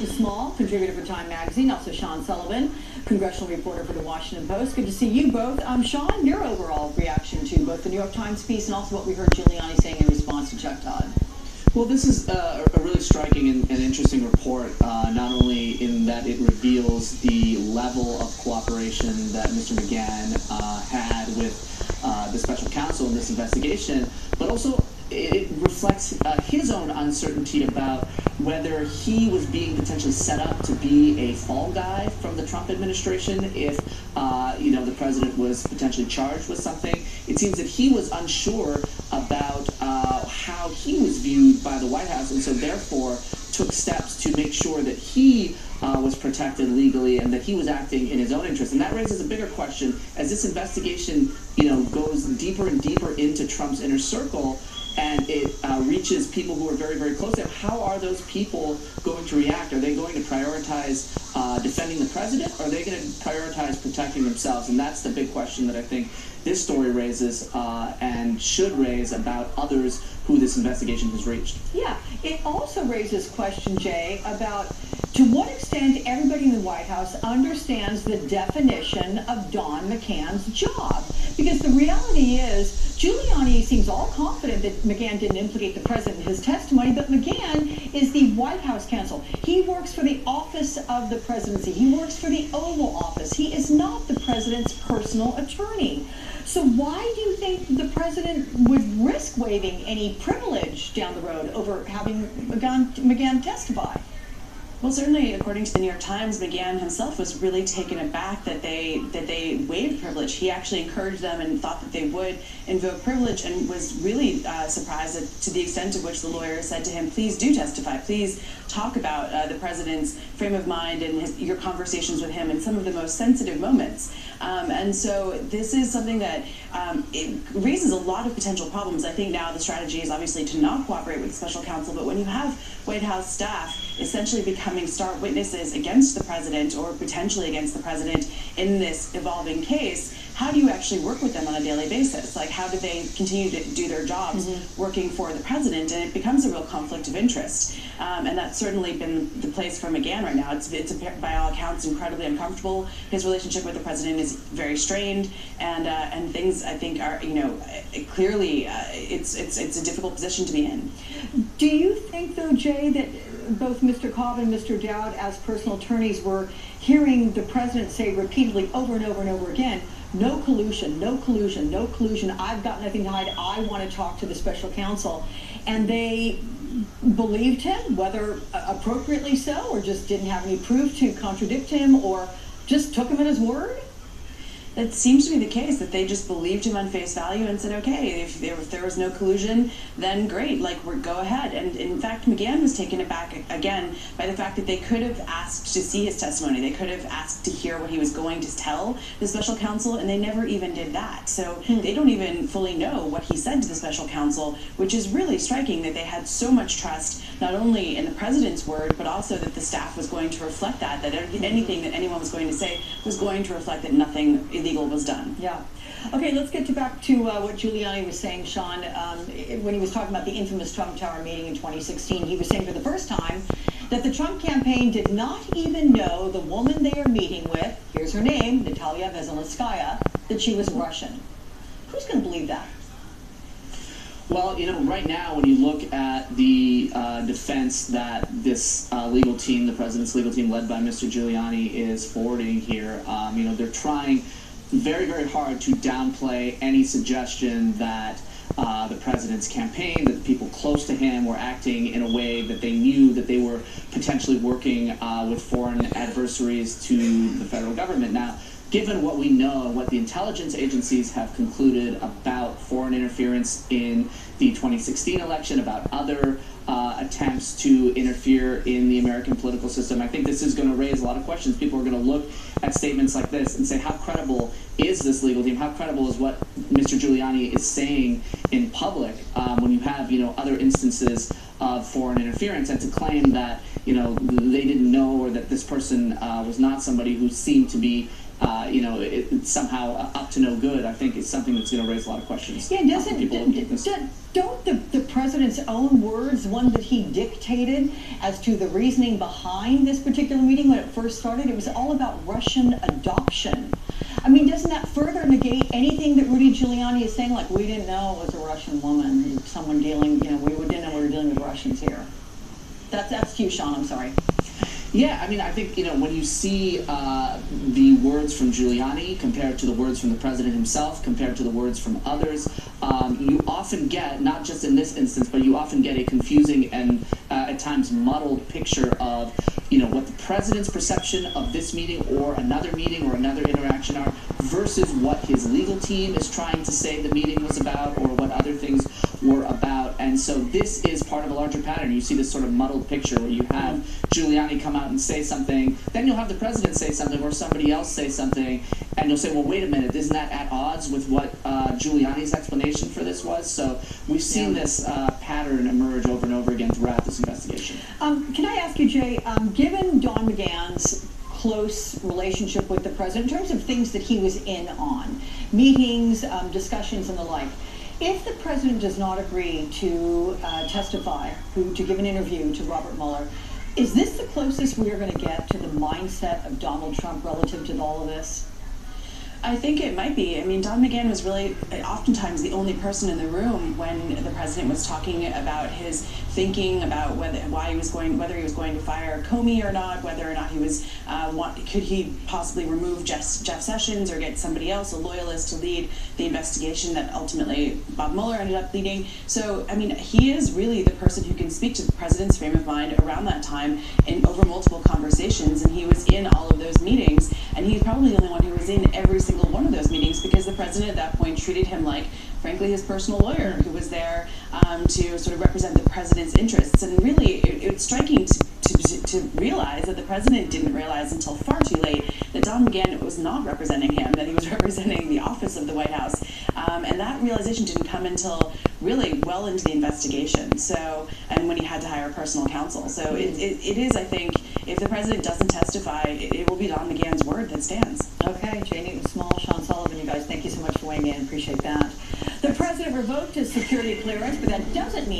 Newton-Small, contributor for Time Magazine, also Sean Sullivan, congressional reporter for the Washington Post. Good to see you both. Sean, your overall reaction to both the New York Times piece and also what we heard Guliani saying in response to Chuck Todd. Well, this is a really striking and interesting report, not only in that it reveals the level of cooperation that Mr. McGahn had with the special counsel in this investigation, but also it reflects his own uncertainty about whether he was being potentially set up to be a fall guy from the Trump administration if the president was potentially charged with something. It seems that he was unsure about how he was viewed by the White House, and so therefore took steps to make sure that he was protected legally and that he was acting in his own interest. And that raises a bigger question as this investigation, goes deeper and deeper into Trump's inner circle, and it reaches people who are very, very close to him. How are those people going to react? Are they going to prioritize defending the president, or are they going to prioritize protecting themselves? And that's the big question that I think this story raises and should raise about others who this investigation has reached. Yeah, it also raises question, Jay, about to what extent everybody in the White House understands the definition of Don McGahn's job. Because the reality is, Giuliani seems all confident that McGahn didn't implicate the president in his testimony, but McGahn is the White House counsel. He works for the office of the presidency. He works for the Oval Office. He is not the president's personal attorney. So why do you think the president would risk waiving any privilege down the road over having McGahn testify? Well, certainly, according to the New York Times, McGahn himself was really taken aback that they waived privilege. He actually encouraged them and thought that they would invoke privilege, and was really surprised to the extent to which the lawyer said to him, "Please do testify. Please talk about the president's frame of mind and your conversations with him in some of the most sensitive moments." And so this is something that it raises a lot of potential problems. I think now the strategy is obviously to not cooperate with the special counsel, but when you have White House staff essentially becoming star witnesses against the president or potentially against the president in this evolving case, how do you actually work with them on a daily basis? Like, how do they continue to do their jobs working for the president? And it becomes a real conflict of interest. And that's certainly been the place for McGahn right now. It's by all accounts incredibly uncomfortable. His relationship with the president is very strained, and things I think are clearly it's a difficult position to be in. Do you think though, Jay, that both Mr. Cobb and Mr. Dowd, as personal attorneys, were hearing the president say repeatedly over and over and over again, no collusion, no collusion, no collusion, I've got nothing to hide, I want to talk to the special counsel, and they believed him, whether appropriately so, or just didn't have any proof to contradict him, or just took him at his word? That seems to be the case, that they just believed him on face value and said, okay, if there was no collusion, then great, go ahead. And in fact, McGahn was taken aback again by the fact that they could have asked to see his testimony. They could have asked to hear what he was going to tell the special counsel, and they never even did that. So they don't even fully know what he said to the special counsel, which is really striking that they had so much trust, not only in the president's word, but also that the staff was going to reflect that anything that anyone was going to say was going to reflect that nothing illegal was done. Yeah. Okay, let's get back to what Giuliani was saying, Sean, when he was talking about the infamous Trump Tower meeting in 2016. He was saying for the first time that the Trump campaign did not even know the woman they are meeting with, here's her name, Natalia Veselnitskaya, that she was Russian. Who's going to believe that? Well, right now, when you look at the defense that this legal team, the president's legal team led by Mr. Giuliani, is forwarding here, they're trying very, very hard to downplay any suggestion that the president's campaign, that the people close to him were acting in a way that they knew that they were potentially working with foreign adversaries to the federal government. Now, given what we know and what the intelligence agencies have concluded about foreign interference in the 2016 election, about other attempts to interfere in the American political system, I think this is going to raise a lot of questions. People are going to look at statements like this and say, how credible is this legal team? How credible is what Mr. Giuliani is saying in public when you have, other instances of foreign interference, and to claim that they didn't know, or that this person was not somebody who seemed to be somehow up to no good, I think is something that's going to raise a lot of questions. Yeah, don't the president's own words, one that he dictated as to the reasoning behind this particular meeting when it first started, it was all about Russian adoption. I mean, doesn't that further negate anything that Rudy Giuliani is saying, like, we didn't know it was a Russian woman, someone dealing, we didn't know we were dealing with Russians here. That's to you, Sean, I'm sorry. Yeah, I mean, I think, when you see the words from Giuliani compared to the words from the president himself, compared to the words from others, you often get, not just in this instance, but you often get a confusing and at times muddled picture of, what the president's perception of this meeting or another interaction are versus what his legal team is trying to say the meeting was about, or what other things were about. And so this is part of a larger pattern. You see this sort of muddled picture where you have Giuliani come out and say something, then you'll have the president say something, or somebody else say something, and you'll say, well, wait a minute, isn't that at odds with what Giuliani's explanation for this was? So we've seen this pattern emerge over and over again throughout this investigation. Can I ask you, Jay, given Don McGahn's close relationship with the president in terms of things that he was in on, meetings, discussions, and the like, if the president does not agree to testify, to give an interview to Robert Mueller, is this the closest we are going to get to the mindset of Donald Trump relative to all of this? I think it might be. I mean, Don McGahn was really oftentimes the only person in the room when the president was talking about his thinking about whether he was going to fire Comey or not, whether or not he was could he possibly remove Jeff Sessions or get somebody else, a loyalist, to lead the investigation that ultimately Bob Mueller ended up leading. So, I mean, he is really the person who can speak to the president's frame of mind around that time and over multiple conversations, and he was in all of those meetings, and he's probably the only one who was in every single one of those meetings, because the president at that point treated him like, frankly, his personal lawyer who was there to sort of represent the president's interests. And really, it's striking to realize that the president didn't realize until far too late that Don McGahn was not representing him, that he was representing the office of the White House. And that realization didn't come until really well into the investigation. So, and when he had to hire personal counsel. So it is, I think, if the president doesn't testify, it will be Don McGahn's word that stands. Okay, Jay, Newton-Small, Sean Sullivan, you guys, thank you so much for weighing in. Appreciate that. The president revoked his security clearance, but that doesn't mean